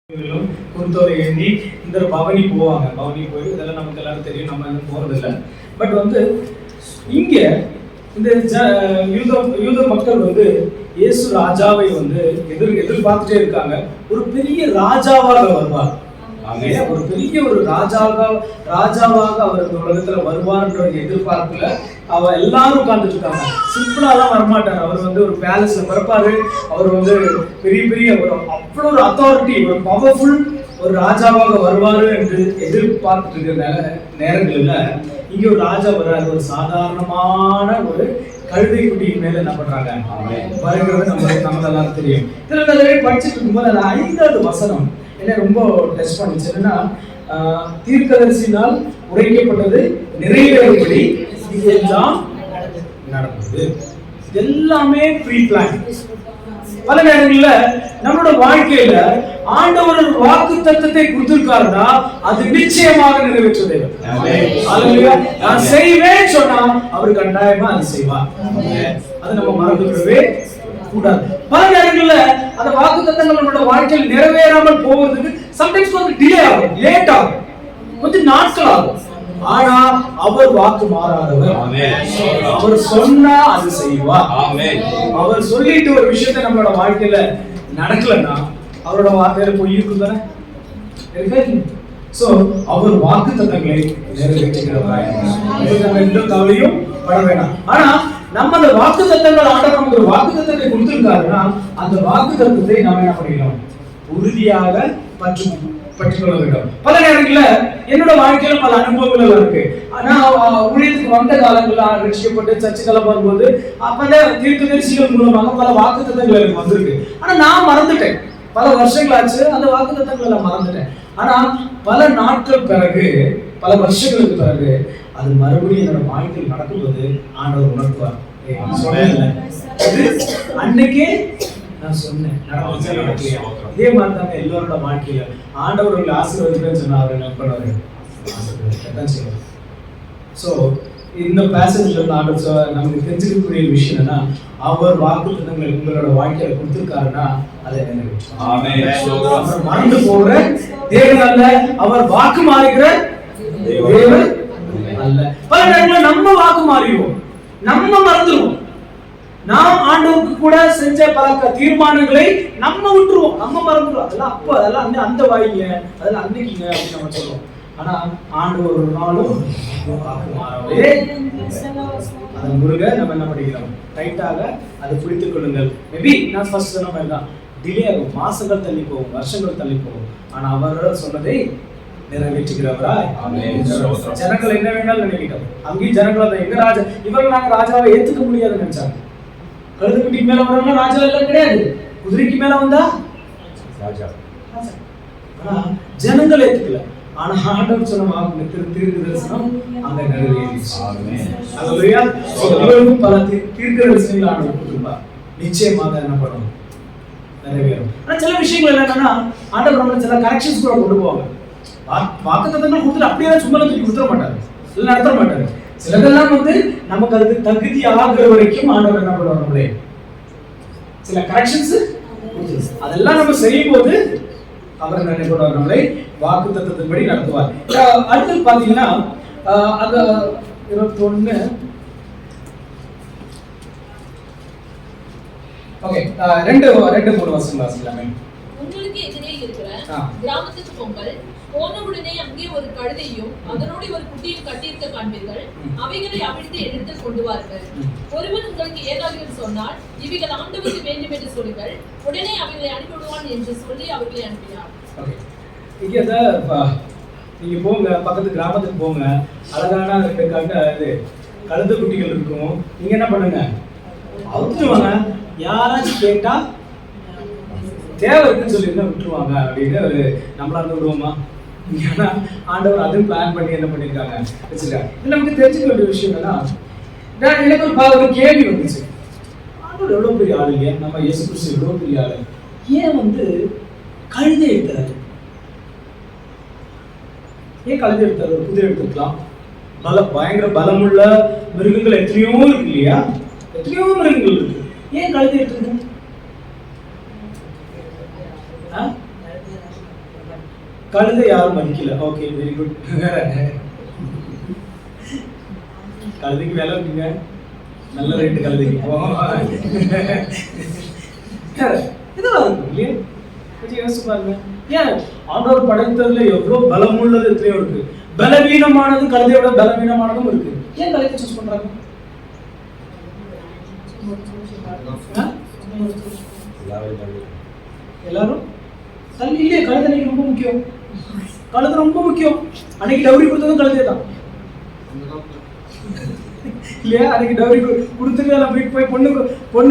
குருத்தோலை ஏந்தி இந்த பவனி போவாங்க. பவனி போய் இதெல்லாம் நமக்கு எல்லாரும் தெரியும், நம்ம எதுவும் போறதில்லை. பட் இங்க இந்த யூத மக்கள் இயேசு ராஜாவை எதிர்பார்த்துட்டே இருக்காங்க. ஒரு பெரிய ராஜாவாக வருவார், ஒரு பெரிய ஒரு ராஜாவாக அவர் இந்த உலகத்துல வருவார்ன்ற எதிர்பார்ப்புல எல்லாரும் உட்கார்ந்துட்டு இருக்காங்க. சிம்பிளாலாம் வரமாட்டார். அவர் ஒரு பேலஸ்ல பிறப்பாரு. அவர் பெரிய பெரிய அவ்வளவு ஒரு அத்தாரிட்டி, ஒரு பவர்ஃபுல் ஒரு ராஜாவாக வருவாரு என்று எதிர்பார்த்துட்டு இருக்கிற நேரங்கள்ல இங்க ஒரு ராஜா வர்றாரு. ஒரு சாதாரணமான ஒரு கழுதை குட்டியின் மேல என்ன பண்றாங்க வருகிறது. நமக்கு எல்லாரும் தெரியும். இதுல படிச்சுட்டு இருக்கும்போது அந்த 5வது வசனம் என்ன ரொம்ப டெஸ்ட் பண்ணிச்சு. என்னன்னா, தீர்க்கதரிசினால் உரைக்கப்பட்டது நிறைவேறும்படி இதெல்லாம் நடந்தது. எல்லாமே ப்ரீ பிளான். பல நேரங்கள்ல நம்மளோட வாழ்க்கையில ஆண்டவர் ஒரு வாக்கு தத்தத்தை கொடுத்திருக்காருன்னா அது நிச்சயமாக நிறைவேற்றுவது. நான் செய்வேன் சொன்னா அவர் கட்டாயமா அது செய்வார். அது நம்ம மறந்துவிடவே கூடாது. பல நேரங்கள்ல அந்த வாக்கு தத்தங்கள் நம்மளோட வாழ்க்கையில் நிறைவேறாமல் போவதற்கு சம்டைம்ஸ் டிலே ஆகும், லேட் ஆகும், கொஞ்சம் நாட்கள் ஆகும். ஆனா அவர் வாக்கு மாறாதவர். அவர் சொன்னா அது செய்வார். அவர் சொல்லிட்டு ஒரு விஷயத்தை நம்மளோட வாழ்க்கையில நடக்கலன்னா அவரோட வார்த்தையில போய் இருக்கும் தானே. சோ அவர் வாக்கு தத்தங்களை நிறைவேற்றுகிறவராய் எந்த கவலையும் பட வேண்டாம். ஆனா நம்ம அந்த வாக்கு தத்தங்கள் ஆண்டவர் நமக்கு ஒரு வாக்கு தத்தத்தை கொடுத்திருக்காருன்னா அந்த வாக்கு தத்தத்தை நாம என்ன பண்ணிக்கணும், உறுதியாக பற்றிக்கொள்ள வேண்டும். பல நேரங்கள்ல என்னோட வாழ்க்கையில பல அனுபவங்கள் இருக்கு. ஆனா ஊழியத்துக்கு வந்த காலங்கள்ல ரட்சிக்கப்பட்டு சர்ச்சுக்கெல்லாம் வரும்போது அப்பதான் தீர்க்கதரிசிகள் மூலமாக பல வாக்கு தத்தங்கள் எனக்கு வந்திருக்கு. ஆனா நான் மறந்துட்டேன். பல வருஷங்கள் ஆச்சு, அந்த வாக்கு தத்தங்களை எல்லாம் மறந்துட்டேன். ஆனா பல நாட்கள் பிறகு, பல வருஷங்களுக்கு பிறகு அது மறுபடியும் என்னோட வாழ்க்கையில் நடக்கும்போது ஆண்டவர் உணர்த்துவார். அன்னைக்கே நான் சொன்னேன், இதே மாதிரி தாங்க எல்லாரோட வாழ்க்கையில ஆண்டவர் ஆசீர்வதிப்பேன்னு சொன்னா அவர் என்ன பண்ணுவாரு, செய்வார். சோ இந்த பேசேஜ்ல இருந்து ஆண்டவர் நமக்கு தெரிஞ்சுக்கக்கூடிய விஷயம் என்னன்னா, அவர் வாக்குத்தத்தங்களை உங்களோட வாழ்க்கையில கொடுத்திருக்காருன்னா அதை நிறைவேற்றுவார். மறந்து போகிற தேவன் அல்ல, அவர் வாக்கு மாறுகிற தேவன் அல்ல. பல நேரங்களில் நம்ம வாக்கு மாறிடுவோம், நம்ம மறந்துடுவோம். நாம் ஆண்டவருக்கு கூட செஞ்ச பல தீர்மானங்களை நம்ம விட்டுருவோம், நம்ம மறந்துடுவோம். அதெல்லாம் அந்த வாய்ங்க, அதெல்லாம் அன்னைக்குங்க அப்படின்னு நம்ம சொல்லுவோம். ஆனா ஆண்டவர் ஒரு நாளும் வாக்கு மாறவே அதன் முருக நம்ம என்ன பண்ணிக்கிறோம், டைட்டாக அதை பிடித்துக் கொள்ளுங்கள். மேபி நான் ஃபர்ஸ்ட் சொன்ன மாதிரி தான் டிலே ஆகும், மாசங்கள் தள்ளி போகும், வருஷங்கள் தள்ளி போகும். ஆனா அவர் சொன்னதை நிறைவேற்றுகிறவராய். ஜனங்கள் என்ன வேணாலும் நினைக்கிட்டோம். அங்கேயும் ஜனங்கள் எங்க ராஜா, இவர்கள் நாங்க ராஜாவை ஏத்துக்க முடியாதுன்னு நினைச்சாங்க. கழுதுக்குட்டிக்கு மேல வரவங்க ராஜா எல்லாம் கிடையாது, குதிரைக்கு மேல வந்தா ராஜா. ஆனா ஜனங்கள் ஏத்துக்கல. ஆனா ஆண்டவர் சொன்ன வாக்கு தீர்க்க தரிசனம் அங்க நிறைவேறிச்சு. பல தீர்க்க தரிசனங்கள் ஆண்டவர் கொடுத்திருப்பார். நிச்சயமாக என்ன பண்ணணும், நிறைவேறும். ஆனா சில விஷயங்கள் என்னன்னா ஆண்டவர் நம்ம சில கரெக்ஷன்ஸ் கூட கொண்டு போவாங்க. வாக்கு தத்தங்கள் கொடுத்துட்டு அப்படியே சும்மா தூக்கி கொடுத்துட மாட்டாரு, இல்லை நடத்த மாட்டாரு. சிலதெல்லாம் நமக்கு அதுக்கு தகுதி ஆகிற வரைக்கும் ஆண்டவர் என்ன பண்ணுவார், நம்மளே சில கரெக்ஷன்ஸ் அதெல்லாம் நம்ம செய்யும் போது அவர் என்ன பண்ணுவார், நம்மளை வாக்கு தத்தத்தின்படி நடத்துவார். அடுத்து பாத்தீங்கன்னா அந்த 21 ஓகே 2-3 வருஷம் வாசிக்கலாமே. உங்களுக்கு எதிரே இருக்கிற கிராமத்துக்கு போங்கள், போனவுடனே அங்கே ஒரு கழுதையும் அதனோடு ஒரு குட்டியும் கட்டியிருக்க காண்பீர்கள். அவைகளை அவிழ்த்து எடுத்து கொண்டு வாருங்கள். ஒருவன் உங்களுக்கு ஏதாவது சொன்னால் இவைகள் ஆண்டவருக்கு வேண்டும் என்று சொல்லுங்கள், உடனே அவைகளை அனுப்பிவிடுவான் என்று சொல்லி அவர்களை அனுப்பினார். நீங்க போங்க, பக்கத்து கிராமத்துக்கு போங்க, அழகான கழுதை குட்டிகள் இருக்கும். நீங்க என்ன பண்ணுங்க, அவுத்துருவாங்க. யாராச்சும் கேட்டா தேவை இருக்குன்னு சொல்லி விட்டுருவாங்க அப்படின்னு நம்மளா விடுவோமா? ஏன்னா ஆண்டவர் அதுவும் பிளான் பண்ணி என்ன பண்ணிருக்காங்க, வச்சிருக்காங்க. நமக்கு தெரிஞ்சுக்க வேண்டிய விஷயம் என்னன்னா, எனக்கு ஒரு கேள்வி வந்துச்சு. ஆண்டவர் எவ்வளவு பெரிய ஆளு இல்லையா, நம்ம இயேசு கிறிஸ்து எவ்வளவு பெரிய ஆளு, ஏன் கழுதை எடுத்தாரு? ஏன் கழுதை எடுத்தாரு? ஒரு குதிரை எடுத்துக்கலாம். பயங்கர பலமுள்ள மிருகங்கள் எத்தனையோ இருக்கு இல்லையா, எத்தனையோ மிருகங்கள் இருக்கு. ஏன் கழுதை எடுத்துருக்கு? கழுதை யாரும் மதிக்கல. Okay, very good. கழுதைக்கு வேலை இருக்குங்க, நல்ல ரேட்டு கழுதைக்கு. இதெல்லாம் இருக்கும் இல்லையா? கொஞ்சம் யோசிச்சு பாருங்க. ஏன் ஆண்டவர் படைத்ததுல எவ்வளவு பலமுள்ளது எத்தனையோ இருக்கு. பலவீனமானது கழுதையோட பலவீனமானதும் இருக்கு. ஏன் கழுதை சூஸ் பண்றாங்க? எல்லாரும் தள்ளி இல்லையே. கழுதை அன்னைக்கு ரொம்ப முக்கியம். கழுதை ரொம்ப முக்கியம். அன்னைக்கு டவுரி கொடுத்ததும் கழுதை தான் இல்லையா? அன்னைக்கு டவுரி கொடுத்துட்டு எல்லாம் வீட்டு போய் பொண்ணு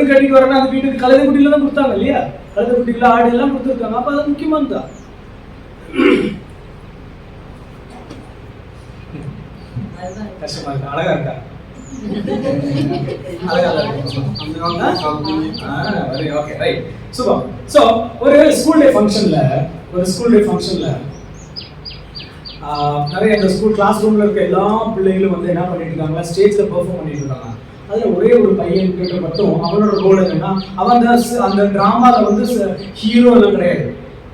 கட்டிக்கு வரணும், அந்த வீட்டுக்கு கழுதை குட்டியில தான் கொடுத்தாங்க இல்லையா? கழுதை குட்டியில ஆடு எல்லாம் கொடுத்துருக்காங்க. அப்ப அது முக்கியமானது தான். கஷ்டமா இருக்கா? அழகா இருக்கா? ஒரு ஸ்கூல் டே ஃபங்க்ஷன்ல நிறைய இந்த ஸ்கூல் கிளாஸ் ரூம்ல இருக்க எல்லா பிள்ளைகளும் வந்து என்ன பண்ணிட்டு இருக்காங்க, ஸ்டேஜ்ல பெர்ஃபார்ம் பண்ணிட்டு இருக்காங்க. அதுல ஒரே ஒரு பையன் கிட்ட மட்டும் அவனோட ரோல் என்னன்னா, அவன் அந்த டிராமால வந்து ஹீரோ எல்லாம் கிடையாது.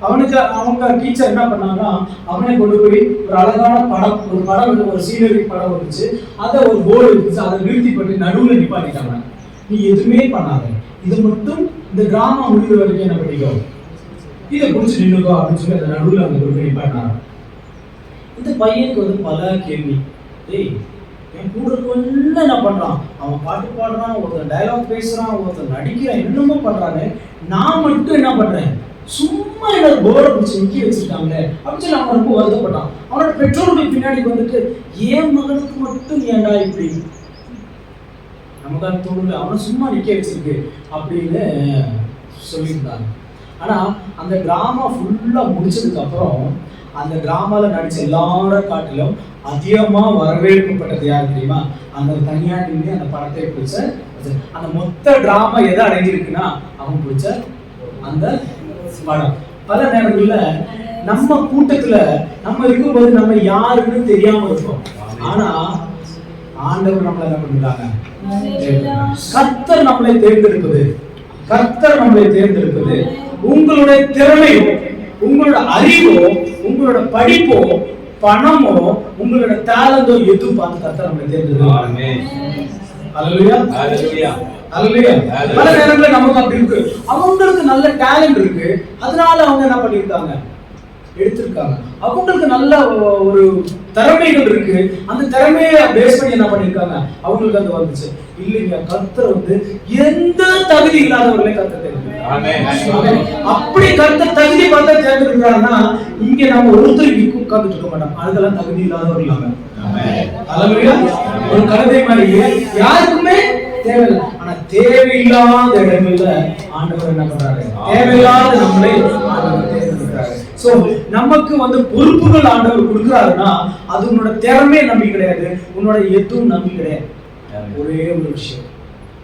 அவங்க டீச்சர் என்ன பண்ணாங்கன்னா, அவனை கொண்டு போய் ஒரு அழகான படம் ஒரு சீனரி படம் வந்துச்சு, அதை ஒரு போர்டு இருந்துச்சு, அதை நிறுத்தி பண்ணி நடுவில் நிப்பாட்டிட்டாங்க. நீ எதுவுமே பண்ணாத, இது மட்டும் இந்த டிராமா முடிவு வரைக்கும் என்ன பண்ணிக்கோ, இதை பிடிச்சி நின்றுக்கோ அப்படின்னு சொல்லி அந்த நடுவில் அந்த கொண்டு நிப்பாட்டினாங்க. இந்த பையனுக்கு வந்து பல கேள்வி. என் கூட இருக்கவங்க என்ன பண்றான், அவன் பாட்டு பாடுறான், ஒருத்தன் டயலாக் பேசுறான், ஒருத்தன் நடிக்கிறான், என்னமோ பண்றான்னு, நான் மட்டும் என்ன பண்றேன், சும்மா என்ன போர்டை பிடிச்சி நிக்க வச்சிருக்காங்க அப்படின்னு சொல்லி அவன் ரொம்ப வருத்தப்பட்டான். அவனோட பெற்றோர்கள் பின்னாடி வந்துட்டு, ஏன் மகனுக்கு மட்டும் ஏன்டா இப்படி, நமக்கு தோணுது, அவனை சும்மா நிக்க வச்சிருக்கு அப்படின்னு சொல்லியிருந்தாங்க. ஆனா அந்த டிராமா ஃபுல்லா முடிச்சதுக்கு அப்புறம் அந்த டிராமால நடிச்ச எல்லாரும் காட்டிலும் அதிகமா வரவேற்கப்பட்டது யாரு தெரியுமா? அந்த தனியா நின்று அந்த படத்தை பிடிச்ச அந்த மொத்த டிராமா எதை அடைஞ்சிருக்குன்னா, அவன் பிடிச்ச அந்த படம். பல நேரங்கள்ல நம்ம கூட்டத்துல நம்ம இருக்கும்போது நம்ம யாருன்னு தெரியாம இருப்போம். ஆனா ஆண்டவர் நம்மளை என்ன பண்றாங்க, கர்த்தர் நம்மளை தேர்ந்தெடுப்பது. உங்களுடைய திறமையோ, உங்களோட அறிவோ, உங்களோட படிப்போ, பணமோ, உங்களோட டேலண்டோ எதுவும் பார்த்து கர்த்தர் நம்மளை தேர்ந்தெடுக்கிறாங்க. அல்லேலூயா, அல்லேலூயா, அல்லேலூயா. பல நேரங்களில் நமக்கு அப்படி இருக்கு, அவங்களுக்கு நல்ல டேலண்ட் இருக்கு, அதனால அவங்க என்ன பண்ணிருக்காங்க, எடுத்திருக்காங்க. அவங்களுக்கு நல்ல ஒரு திறமைகள் இருக்கு, அந்த திறமையை பேஸ் பண்ணி என்ன பண்ணிருக்காங்க, அவங்களுக்கு அது வந்துச்சு. இல்லைங்க, கர்த்தர் வந்து எந்த தகுதி இல்லாதவர்களே கர்த்தர் தேர்ந்தெடுக்கிறார். அப்படி கர்த்தர் தகுதி பார்த்தா தேர்ந்தெடுக்கிறாருன்னா, இங்க நம்ம ஒருத்தருக்கு உட்கார்ந்துட்டு இருக்க மாட்டோம், அதெல்லாம் தகுதி இல்லாதவர் இல்லாம. அல்லேலூயா. ஒரு கழுதை மாதிரி யாருக்குமே தேவையில்லை. ஆனா தேவையில்லாத இடங்கள்ல ஆண்டவர் என்ன பண்றாரு, தேவையில்லாத நம்மளை ஆண்டவர் தேர்ந்தெடுக்கிறாரு. சோ நமக்கு வந்து பொறுப்புகள் ஆண்டவர் கொடுக்கிறாருன்னா, அது உன்னோட திறமையை நம்பி கிடையாது, உன்னோட எதுவும் நம்பி கிடையாது. ஒரே ஒரு விஷயம்,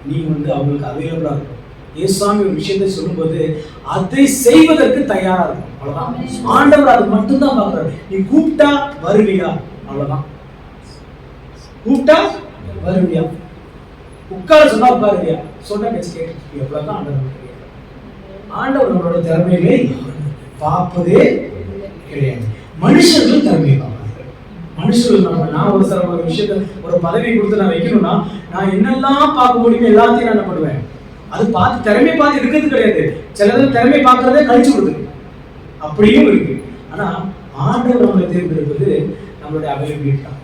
நீ வந்து அவங்களுக்கு அவைலபிளா இருக்கும். இயேசுசாமி ஒரு விஷயத்தை சொல்லும்போது அதை செய்வதற்கு தயாரா இருக்கும். அவ்வளவுதான். ஆண்டவர் அது மட்டும்தான் பாக்குறாரு. நீ கூப்பிட்டா வருவியா, அவ்வளவுதான். கூப்பிட்டா வருவியா, உட்கார சொன்னா உட்காருவியா, சொன்ன பேச்சு கேட்டு, எவ்வளவுதான் ஆண்டவர் நம்மளோட திறமையிலே பார்ப்பதே கிடையாது. மனுஷர்கள் திறமையை பார்ப்பாங்க. மனுஷர்கள் நான் ஒரு சில ஒரு விஷயத்த ஒரு பதவி கொடுத்து நான் வைக்கணும்னா, நான் என்னெல்லாம் பார்க்க முடியுமோ எல்லாத்தையும் நான் என்ன பண்ணுவேன், அது பார்த்து திறமையை பார்த்து இருக்கிறது கிடையாது. சிலது திறமையை பார்க்கறதே கழிச்சு கொடுக்குது, அப்படியும் இருக்கு. ஆனா ஆண்டவர் நம்மளை தேர்ந்தெடுப்பது நம்மளுடைய அவைலபிலிட்டி தான்.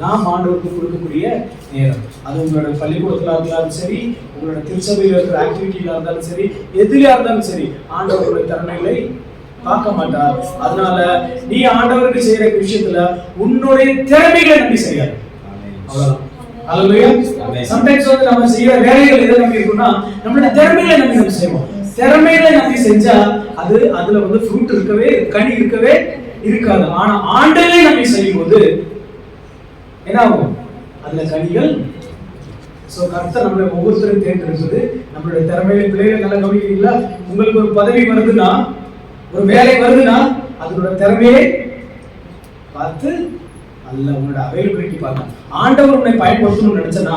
நாம் ஆண்டவருக்கு கொடுக்கக்கூடிய நேரம், அது உங்களோட பள்ளிக்கூடத்துல இருந்தாலும் சரி, உங்களோட திருச்சபையில் இருக்கிற ஆக்டிவிட்டியில இருந்தாலும் சரி, எதிரியா இருந்தாலும் சரி, ஆண்டவருடைய திறமைகளை பார்க்க மாட்டார். அதனால நீ ஆண்டவருக்கு செய்யற விஷயத்துல உன்னுடைய திறமைகளை நம்பி செய்யாது. அவ்வளவுதான். அல்லேலூயா. சம்டைம்ஸ் வந்து நம்ம செய்யற வேலைகள் எதை நம்பி இருக்குன்னா, நம்மளோட திறமைகளை நம்பி நம்ம செய்வோம். திறமைகளை நம்பி செஞ்சா அது அதுல வந்து ஃப்ரூட் இருக்கவே, கனி இருக்கவே இருக்காது. ஆனா ஆண்டவரை நம்பி செய்யும் போது என்ன ஆகும், அதுல கனிகள். சோ கர்த்தர் நம்மளை ஒவ்வொருத்தரும் தேர்ந்தெடுப்பது நம்மளுடைய திறமையை. பிள்ளைகள் நல்லா கவனிக்கிறீங்களா? உங்களுக்கு ஒரு பதவி வருதுன்னா, ஒரு வேலை வருதுன்னா, அதோட திறமையை பார்த்து அல்ல, உங்களோட அவைலபிலிட்டி பார்க்கணும். ஆண்டவர் உன்னை பயன்படுத்தணும்னு நினைச்சனா,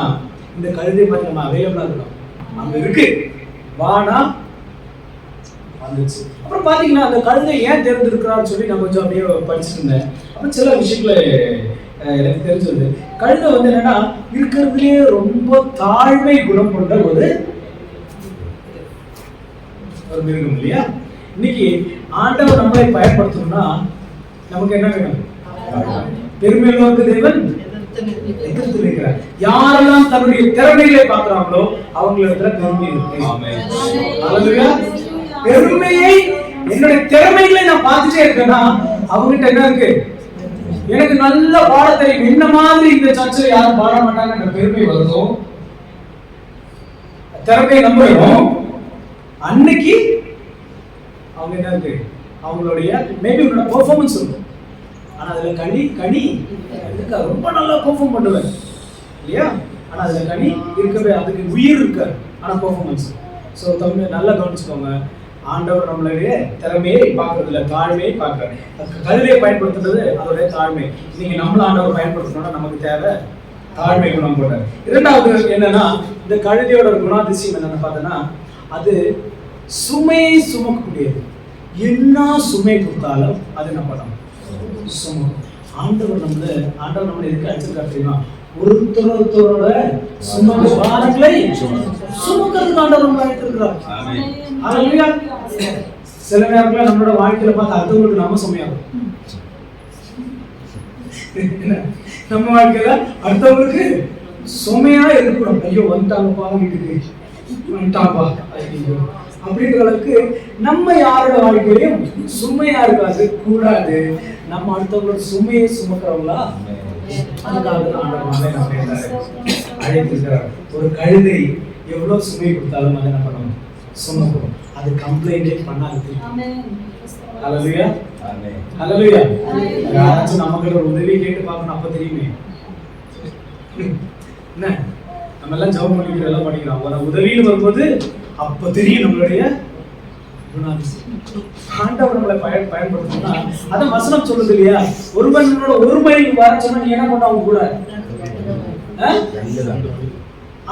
இந்த கழுதை பார்த்து நம்ம அவைலபிளா இருக்கணும். அங்க இருக்கு, வானா வந்துச்சு. அப்புறம் பாத்தீங்கன்னா அந்த கழுதை ஏன் தேர்ந்தெடுக்கிறான்னு சொல்லி நான் கொஞ்சம் அப்படியே படிச்சுட்டு இருந்தேன். அப்ப சில விஷயங்களை எனக்கு தெரிஞ்சது. கழுதை வந்து என்னன்னா இருக்கிறதுலயே ரொம்ப தாழ்மை குணம் கொண்ட ஒரு மிருகம் இல்லையா? இன்னைக்கு ஆண்டவர் நம்மளை பயன்படுத்தணும்னா நமக்கு என்ன வேணும்? பெருமையுள்ளவருக்கு தேவன் எதிர்த்து நிற்கிறார். யாரெல்லாம் தன்னுடைய திறமைகளை பார்க்கிறாங்களோ அவங்களிடத்துல பெருமை இருக்கு. பெருமையை என்னுடைய திறமைகளை நான் பார்த்துட்டே இருக்கேன்னா அவங்ககிட்ட என்ன இருக்கு? எனக்கு நல்ல பாட தெரியும், என்ன மாதிரி இந்த சர்ச்சில் யாரும் பாட மாட்டாங்க பெருமை வருதோ, திறமையை நம்புறோம், அன்னைக்கு அவங்க என்ன இருக்கு? அவங்களுடைய மேபி உங்களோட பெர்ஃபார்மன்ஸ் இருக்கும். ஆனா அதுல கனி இருக்கா? ரொம்ப நல்லா பெர்ஃபார்ம் பண்ணுவேன் இல்லையா? ஆனா அதுல கனி இருக்கவே, அதுக்கு உயிர் இருக்காது. ஆனா பெர்ஃபார்மன்ஸ். ஸோ தமிழ் நல்லா கவனிச்சுக்கோங்க. ஆண்டவர் நம்மளுடைய திறமையை பார்க்கறதுல தாழ்மையை பார்க்கிறார். கல்வியை பயன்படுத்துறது அதோடைய தாழ்மை. நீங்க நம்மள ஆண்டவர் பயன்படுத்தணும்னா நமக்கு தேவை தாழ்மை குணம் கொண்டார். இரண்டாவது என்னன்னா, இந்த கழுதையோட குணாதிசயம் என்னன்னு பார்த்தோன்னா, அது சுமையை சுமக்கக்கூடியது. என்ன சுமை கொடுத்தாலும் அது என்ன பண்ணும்? சுமக்கும். ஆண்டவர் நம்மளை எதுக்கு அழைச்சிருக்காரு தெரியுமா? ஒருத்தரோட சுமந்த பாரங்களை சுமக்கிறதுக்கு ஆண்டவர் நம்மளை அழைத்திருக்கிறார். சில நேரத்துல நம்மளோட வாழ்க்கையில பார்த்து அடுத்தவங்களுக்கு நம்ம சுமையாகும். நம்ம வாழ்க்கையில அடுத்தவங்களுக்கு சுமையா இருக்கணும். ஐயோ வந்துட்டாங்கப்பா வீட்டுக்கு, வந்துட்டாப்பா அப்படின்ற அளவுக்கு நம்ம யாரோட வாழ்க்கையிலையும் சுமையா இருக்காது, கூடாது. நம்ம அடுத்தவங்களோட சுமையை சுமக்கிறவங்களா அதுக்காக அழைத்திருக்கிறார். ஒரு கழுதை எவ்வளவு சுமை கொடுத்தாலும் அதை என்ன பண்ணணும்? சுமக்கும். அது கம்ப்ளைண்டே பண்ணாது. ஹல்லேலூயா, ஹல்லேலூயா. யாராச்சும் நமக்கு ஒரு உதவி கேட்டு பார்க்கணும், அப்ப தெரியுமே. என்ன நம்ம எல்லாம் ஜெபம் பண்ணிக்கிறோம், எல்லாம் பண்ணிக்கிறோம். அவர உதவின்னு வரும்போது அப்ப தெரியும் நம்மளுடைய ஆண்டவர் நம்மளை பயன்படுத்தணும்னா அதான் வசனம் சொல்லுது இல்லையா? ஒருவனோட ஒரு மைல் வர சொன்னா நீ என்ன பண்ண? அவங்க கூட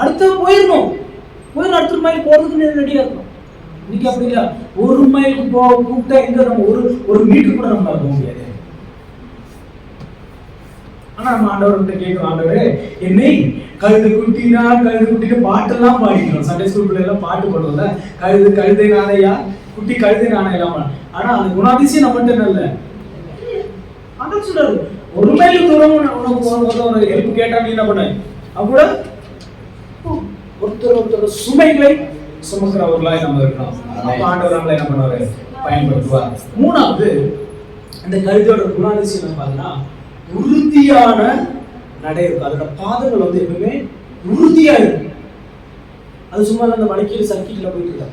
அடுத்த போயிடணும். அடுத்த மைல் போறதுக்கு ரெடியா இருக்கணும். இன்னைக்கு அப்படி இல்ல. ஒரு மைலுக்கு கூப்பிட்டா எங்க நம்ம ஒரு மீட்டர் கூட நம்ம போக முடியாது. ஆனா நம்ம ஆண்டவர்கிட்ட கேட்கிறோம், ஆண்டவரே என்னை கழுது குட்டின்னு பாட்டெல்லாம் பாடிக்கிறோம். சண்டே ஸ்கூல் பிள்ளைலாம் பாட்டு பாடுவோம்ல, கழுதை நானையா, குட்டி கழுதை நானையெல்லாம். ஆனா அந்த குணாதிசயம் நம்மகிட்ட என்ன இல்லை. ஆண்டவர் சொல்றாரு, ஒரு மைல் தூரம் உனக்கு ஒரு ஹெல்ப் கேட்டா நீ என்ன பண்ண? கூட ஒருத்தரோட சுமைகளை சுமக்கிறவர்களாய் நம்ம இருக்கணும். அப்ப ஆண்டவர் நம்மளை என்ன பண்ணுவாரு? பயன்படுத்துவார். மூணாவது, இந்த கழுதையோட குணாதிசயம் பாத்தீங்கன்னா உறுதியான நடை இருக்கும். அதோட பாதங்கள் வந்து எப்பவுமே உறுதியா இருக்கு. அது சும்மா அந்த வலிக்கையில் சர்க்கிட்ல போயிட்டு இருக்க.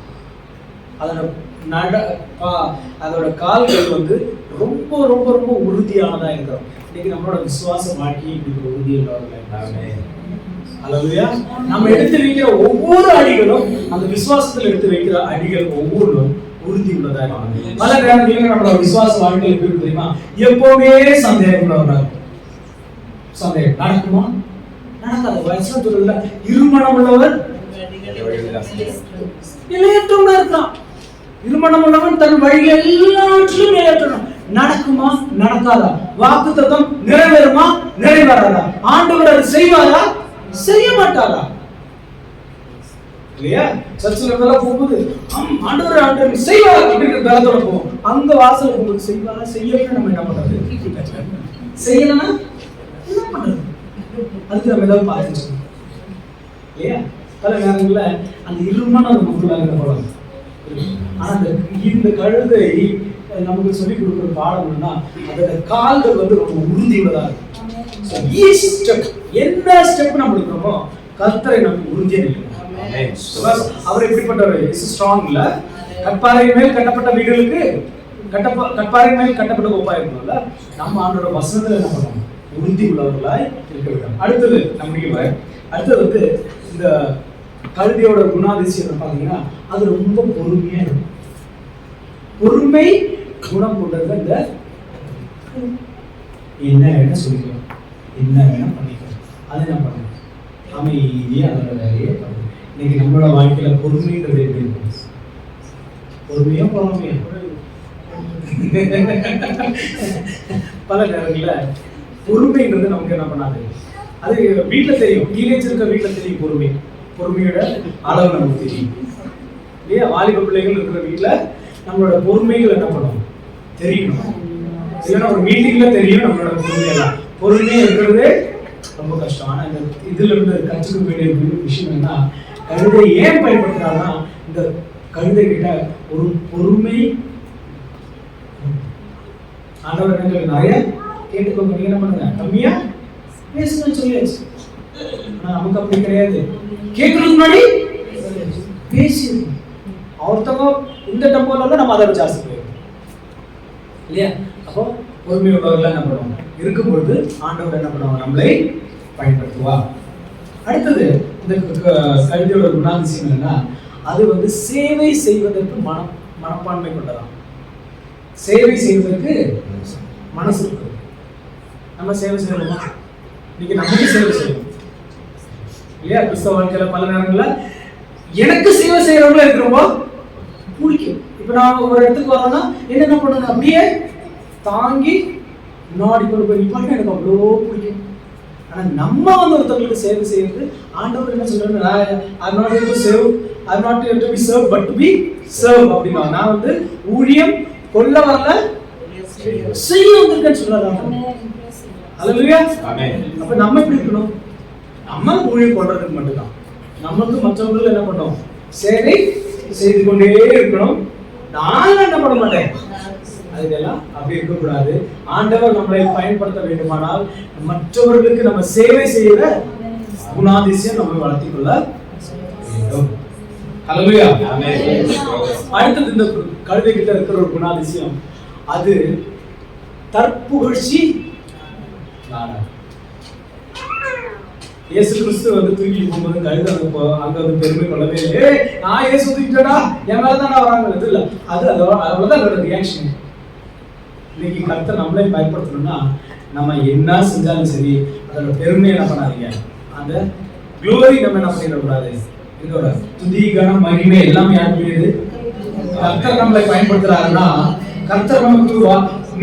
அதோட கால்கள் வந்து ரொம்ப ரொம்ப ரொம்ப உறுதியானதா இருக்கிறோம். இன்னைக்கு நம்மளோட விசுவாச வாழ்க்கையை இப்படி உறுதியுள்ளவர்கள். அல்லேலூயா. நம்ம எடுத்து வைக்கிற ஒவ்வொரு அடிகளும், அந்த விசுவாசத்தில் எடுத்து வைக்கிற அடிகள் ஒவ்வொன்றும் உறுதி உள்ளதா இருக்கும். பல நேரங்களில் நம்மளோட விசுவாச வாழ்க்கையில் எப்படி தெரியுமா? எப்பவுமே சந்தேகம் உள்ளவர்களா இருக்கும். சந்தேகம் நடக்குமா? நடக்காது. வயசுல சொல்லல, இருமணம் உள்ளவர் நிலையற்றவனா இருக்கான். இருமணம் உள்ளவன் தன் வழிகள் எல்லாவற்றிலும் நிலையற்றவன். நடக்குமா? நடக்காதா? வாக்குத்தத்தம் நிறைவேறுமா? நிறைவேறாதா? ஆண்டவர் அதை செய்வாரா? செய்ய மாட்டாரா? இல்லையா? சர்ச்சில் போகும்போது ஆண்டவர் செய்வார் அப்படிங்கிற பலத்தோட போவோம். அங்க வாசல் போகும்போது செய்வாரா? செய்யலன்னு நம்ம என்ன பண்றது? செய்யலன்னா என்ன பண்றது? அதுக்கு நம்ம ஏதாவது பார்த்து இல்லையா? பல நேரங்கள்ல அந்த இருமான மக்களாக போலாம். ஆனா இந்த கழுதை நமக்கு சொல்லி கொடுக்குற பாடம்னா அதோட கால்கள் வந்து ரொம்ப உறுதி உள்ளதா இருக்கும். என்ன ஸ்டெப் நம்ம எடுக்கிறோமோ கர்த்தரை நமக்கு உறுதியா நிற்கணும். அவர் எப்படிப்பட்டவர்? ஸ்ட்ராங் இல்ல. கற்பாறை மேல் கட்டப்பட்ட வீடுகளுக்கு கற்பாறை மேல் கட்டப்பட்ட கோப்பா இருக்கணும்ல. நம்ம ஆண்டோட வசனத்துல என்ன பண்ணணும்? உறுதி உள்ளவர்களாய் இருக்க வேண்டும். அடுத்தது நம்பிக்கை. அடுத்தது வந்து இந்த கழுதையோட குணாதிசயம் பாத்தீங்கன்னா அது ரொம்ப பொறுமையா இருக்கும். பொறுமை குணம் கொண்டது. இந்த என்ன வேணா சொல்லிக்கலாம், என்ன வேணா பண்ணிக்கலாம், அதை என்ன பண்ணணும்? அமைதியா அதோட வேலையை பண்ணணும். இன்னைக்கு நம்மளோட வாழ்க்கையில பொறுமைங்கிறது எப்படி இருக்கும்? பொறுமையா பொறாமையா? பல நேரங்கள்ல பொறுமைன்றது நமக்கு என்ன பண்ணாது, அது வீட்டுல தெரியும், டீனேஜ் இருக்க வீட்டுல தெரியும் பொறுமை, பொறுமையோட அளவு நமக்கு தெரியும் இல்லையா? வாலிப பிள்ளைகள் இருக்கிற வீட்டுல நம்மளோட பொறுமைகள் என்ன பண்ணும் தெரியணும். இல்லைன்னா ஒரு மீட்டிங்ல தெரியும் நம்மளோட பொறுமையெல்லாம். பொறுமையா இருக்கிறது ரொம்ப கஷ்டம். ஆனா இந்த இதுல இருந்து கற்றுக்க வேண்டிய விஷயம் என்ன, கழுதை ஏன் பயன்படுத்துறாங்கன்னா இந்த கழுதை கிட்ட ஒரு பொறுமை. ஆண்டவர் என்ன நிறைய கேட்டுக்கோங்க, நீங்க என்ன பண்ணுங்க கம்மியா பேசுங்கன்னு சொல்லியாச்சு. ஆனா நமக்கு அப்படி கிடையாது. கேட்கறதுக்கு முன்னாடி பேசி ஒருத்தவங்க இந்த டெம்போல நம்ம அதை ஜாஸ்தி போயிடும் இல்லையா? அப்போ பொறுமை உள்ளவர்கள் என்ன பண்ணுவோம் இருக்கும் பொழுது ஆண்டவர் என்ன பண்ணுவாங்க நம்மளை பயன்படுத்துவா. அடுத்தது இந்த கழுதையோட குணாதிசயம் என்னன்னா, அது வந்து சேவை செய்வதற்கு மனப்பான்மை கொண்டதான். சேவை செய்வதற்கு மனசு இருக்கு. நம்ம சேவை செய்யணுமா? இன்னைக்கு நமக்கு சேவை செய்யணும் இல்லையா? கிறிஸ்தவ வாழ்க்கையில பல நேரங்கள்ல எனக்கு சேவை செய்யறவங்களா இருக்கிறோமோ பிடிக்கும். இப்ப நான் ஒரு இடத்துக்கு வரோம்னா என்ன பண்ணுங்க அப்படியே தாங்கி முன்னாடி கொண்டு போய் நிப்பாட்டி எனக்கு அவ்வளோ பிடிக்கும். ஆனா நம்ம வந்து ஒருத்தவங்களுக்கு சேவை செய்யறது, ஆண்டவர் என்ன சொல்றாரு, I'm not here to serve, I'm not here to be served but to be served அப்படின்னா, நான் வந்து ஊழியம் கொல்ல வரல செய்ய வந்திருக்கேன்னு சொல்றாரு. ஹல்லேலூயா, ஆமென். அப்ப நம்ம எப்படி இருக்கணும்? நம்ம ஊழியம் கொள்றதுக்கு மட்டும்தான். நமக்கு மற்றவர்கள் என்ன பண்ணணும், சேவை செய்து கொண்டே இருக்கணும். நான் என்ன பண்ண மாட்டேன், அதெல்லாம் அப்படி இருக்கக்கூடாது. ஆண்டவர் நம்மளை பயன்படுத்த வேண்டுமானால் மற்றவர்களுக்கு நம்ம சேவை செய்யற குணாதிசயம் நம்ம வளர்த்திக் கொள்ள வேண்டும். ஹல்லேலூயா, ஆமென். அடுத்தது இந்த கழுதை கிட்ட இருக்கிற ஒரு குணாதிசயம், அது தற்புகழ்ச்சி. இயேசு கிறிஸ்து வந்து தூக்கிட்டு போகும்போது கழுதை அங்க வந்து பெருமை கொள்ளவே இல்லை. நான் இயேசு தூக்கிட்டா என் மேலதான் வராங்க இல்ல, அது அவ்வளவுதான் அதோட ரியாக்ஷன். இன்னைக்கு கர்த்தர் நம்மளே பயன்படுத்தணும்னா நம்ம என்ன செஞ்சாலும் சரி அதோட பெருமை என்ன பண்ணாதீங்க, அந்த க்ளோரி நம்ம என்ன பண்ணிடக்கூடாது. இதோட துதி கனம் மகிமை எல்லாமே யாருக்குரியது? கர்த்தர் நம்மளை பயன்படுத்துறாருன்னா, கர்த்தர் நமக்கு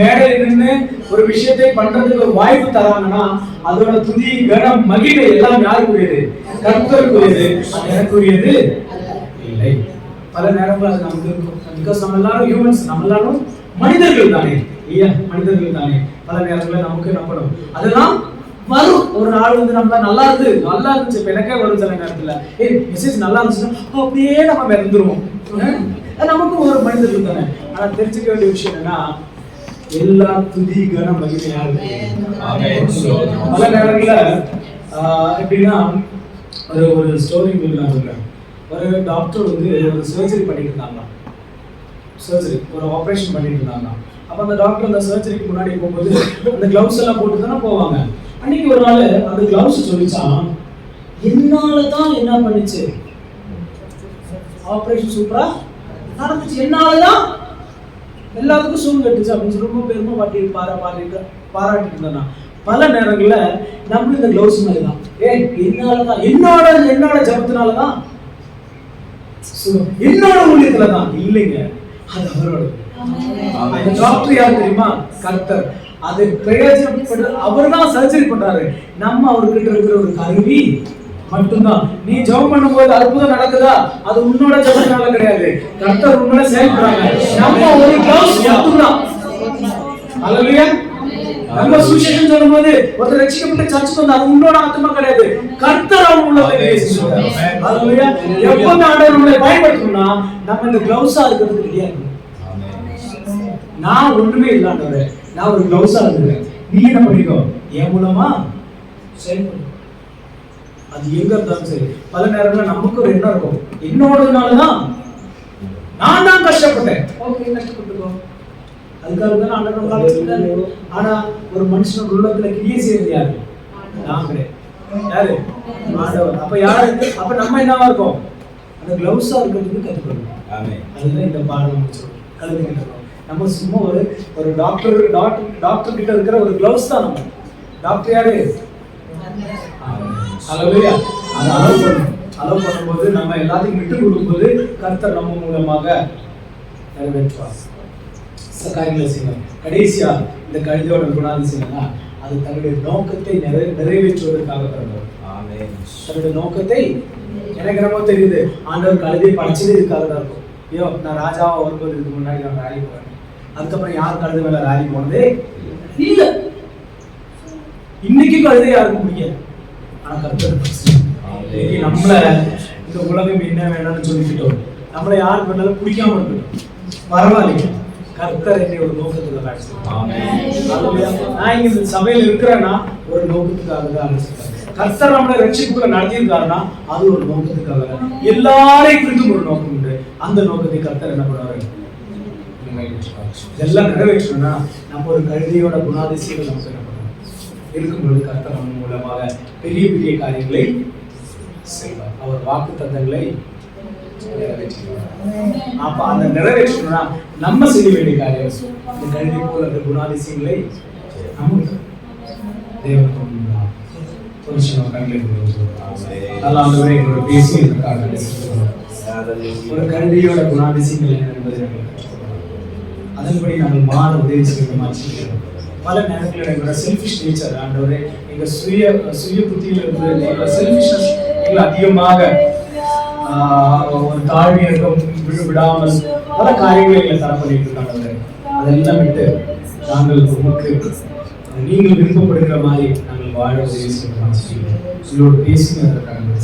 மேடையில் நின்று ஒரு விஷயத்தை பண்றதுக்கு ஒரு வாய்ப்பு தராங்கன்னா அதோட துதி கனம் மகிமை எல்லாம் யாருக்குரியது? கர்த்தருக்குரியது. அது எனக்குரியது இல்லை. பல நேரங்கள் அது நமக்கு இருக்கும். பிகாஸ் நம்ம எல்லாரும் ஹியூமன்ஸ், நம்ம எல்லாரும் மனிதர்கள் தானே, மனிதர்கள் தானே. பல நேரங்களில் நமக்கு என்ன பண்ணும், அதெல்லாம் வரும். ஒரு நாள் வந்து நம்ம நல்லா இருந்துச்சு இப்ப எனக்கே வரும் சில நேரத்துல, மெசேஜ் நல்லா இருந்துச்சுன்னா அப்படியே நம்ம மறந்துருவோம். நமக்கும் ஒரு மனிதர்கள் தானே. ஆனா தெரிஞ்சுக்க வேண்டிய விஷயம் என்னன்னா, எல்லா துதி கன மகிமையாக பல நேரங்கள்ல எப்படின்னா, ஒரு ஸ்டோரி சொல்றேன். ஒரு டாக்டர் வந்து ஒரு சர்ஜரி பண்ணிட்டு இருந்தாங்க, ஒரு ஆப்ரேஷன் பண்ணிட்டு இருந்தாங்க. அப்ப அந்த டாக்டர் அந்த சர்ஜரிக்கு முன்னாடி போகும்போது அந்த கிளவுஸ் எல்லாம் போட்டு தானே போவாங்க. அன்னைக்கு ஒரு நாள் அந்த கிளவுஸ் சொல்லிச்சான், என்னாலதான் என்ன பண்ணுச்சு, ஆப்ரேஷன் சூப்பரா நடந்துச்சு, என்னாலதான் எல்லாத்துக்கும் சூழ் கட்டுச்சு அப்படின்னு சொல்லி ரொம்ப பெருமை பாராட்டிட்டு இருந்தா. பல நேரங்கள்ல நம்ம இந்த கிளவுஸ் மாதிரிதான், என்னாலதான், என்னோட ஜபத்தினாலதான், என்னோட ஊழியத்துலதான் இல்லைங்க, அது அவரோட. டாக்டர் யார் தெரியுமா? கர்த்தர். அது பிரயோஜனப்பட்டு அவர் தான் சர்ஜரி பண்றாரு. நம்ம அவர்கிட்ட இருக்கிற ஒரு கருவி மட்டும்தான். நீ ஜெபம் பண்ணும்போது அற்புதம் நடக்குதா, அது உன்னோட ஜெபத்தினால கிடையாது, கர்த்தர் உன்னோட செயல்படுறாங்க. நம்ம ஒரு கிளவுஸ் மட்டும்தான். ஹல்லேலூயா. நம்ம சுவிசேஷம் சொல்லும்போது ஒருத்தர் ரட்சிக்கப்பட்டு சர்ச்சுக்கு வந்து அது உன்னோட ஆத்மா கிடையாது, கர்த்தர் அவங்க உள்ளதை பேசுறாரு. ஹல்லேலூயா. எப்பவுமே ஆண்டவர் நம்மளை பயன்படுத்தணும்னா நம்ம இந்த கிளவுஸா இருக்கிறது கிடையாது. நான் ஒண்ணுமே இல்லாண்டவரே, நான் ஒரு கிளவுஸா இருக்கிறேன், நீ என்ன பண்ணிக்கோ, என் மூலமா செயல்படு. அது எங்க இருந்தாலும் சரி. பல நேரங்களில் நமக்கு ஒரு எண்ணம் இருக்கும், என்னோடதுனாலதான் நான் தான் கஷ்டப்பட்டேன். ஓகே, கஷ்டப்பட்டுக்கோ, அதுக்காக தான் ஆண்டவர் காலத்துல. ஆனா ஒரு மனுஷனோட உள்ளத்துல கிரியை செய்யறது யாரு? நான் கிடையாது. யாரு? ஆண்டவர். அப்ப யாரு? அப்ப நம்ம என்னவா இருக்கோம்? அந்த கிளவுஸா இருக்கிறதுக்கு கத்துக்கணும். அதுதான் இந்த பாடம் முடிச்சிடும். கலந்துக்கிட்டு நம்ம சும்மா ஒரு டாக்டர் கிட்ட இருக்கிற ஒரு கிளவுஸ் தான் நம்ம. டாக்டர் யாரு? ஹல்லேலூயா. அதை அலோவ் பண்ணும்போது நம்ம எல்லாத்தையும் விட்டு கொடுக்கும்போது கர்த்தர் நம்ம மூலமாக நிறைவேற்றுவார். சில காரியங்களை செய்யணும். கடைசியா இந்த கழுதையோட குணாதிசயம்னா அது தன்னுடைய நோக்கத்தை நிறைவேற்றுவதற்காக பிறந்தவர். தன்னுடைய நோக்கத்தை எனக்கு ரொம்ப தெரியுது, ஆண்டவர் கழுதை படைச்சதே இதுக்காக தான் இருக்கும். ஐயோ நான் ராஜாவா வரும்போது இதுக்கு முன்னாடி நான் ராலி போவேன், அதுக்கப்புறம் யார் கழுதை மேல ராலி போனதே இல்ல. இன்னைக்கு கழுதை யாருக்கும் முடியாது, ஆனா கர்த்தர் நம்மள இந்த உலகம் என்ன வேணும்னு சொல்லிக்கிட்டோம், நம்மளை யாருக்கு வேணாலும் பிடிக்காம இருக்கட்டும், பரவாயில்லைங்க. கர்த்தர் என்னை ஒரு நோக்கத்துக்கு அழைச்சிருக்கார். நான் இங்க இந்த சபையில இருக்கிறேன்னா ஒரு நோக்கத்துக்காக தான் அழைச்சிருக்காரு. கர்த்தர் நம்மளை ரட்சிப்புக்குள்ள நடத்தியிருக்காருன்னா அது ஒரு நோக்கத்துக்காக. எல்லாரையும் குறித்தும் ஒரு நோக்கம் உண்டு. அந்த நோக்கத்தை கர்த்தர் என்ன பண்ணுவாரு? இதெல்லாம் நிறைவேற்றணும்னா நம்ம ஒரு கழுதையோட குணாதிசயங்கள் நமக்கு என்ன பண்ணணும் இருக்கும்பொழுது கர்த்தர் நம்ம மூலமாக பெரிய பெரிய காரியங்களை செய்வார். அவர் வாக்கு தத்தங்களை அப்ப அந்த நிறைவேற்றணும்னா நம்ம செய்ய வேண்டிய காரியம் இந்த கல்வி போல அந்த குணாதிசயங்களை நமக்கு தேவன் பேசி ஒரு கல்வியோட குணாதிசயங்கள் என்ன என்பதை அதன்படி நாங்கள் மாற உதவி செய்ய பல நேரங்களில் செல்ஃபிஷ் நேச்சர் ஆண்டவரே எங்க சுய புத்தியில இருந்து செல்ஃபிஷ்னஸ் எங்களை அதிகமாக ஒரு தாழ்மையகம் விடாமல் பல காரியங்களை எங்களை தர பண்ணிட்டு இருக்காங்க. அதெல்லாம் விட்டு நாங்கள் உமக்கு நீங்கள் விருப்பப்படுகிற மாதிரி நாங்கள் வாழ உதவி செய்யணும். பேசி அதற்கான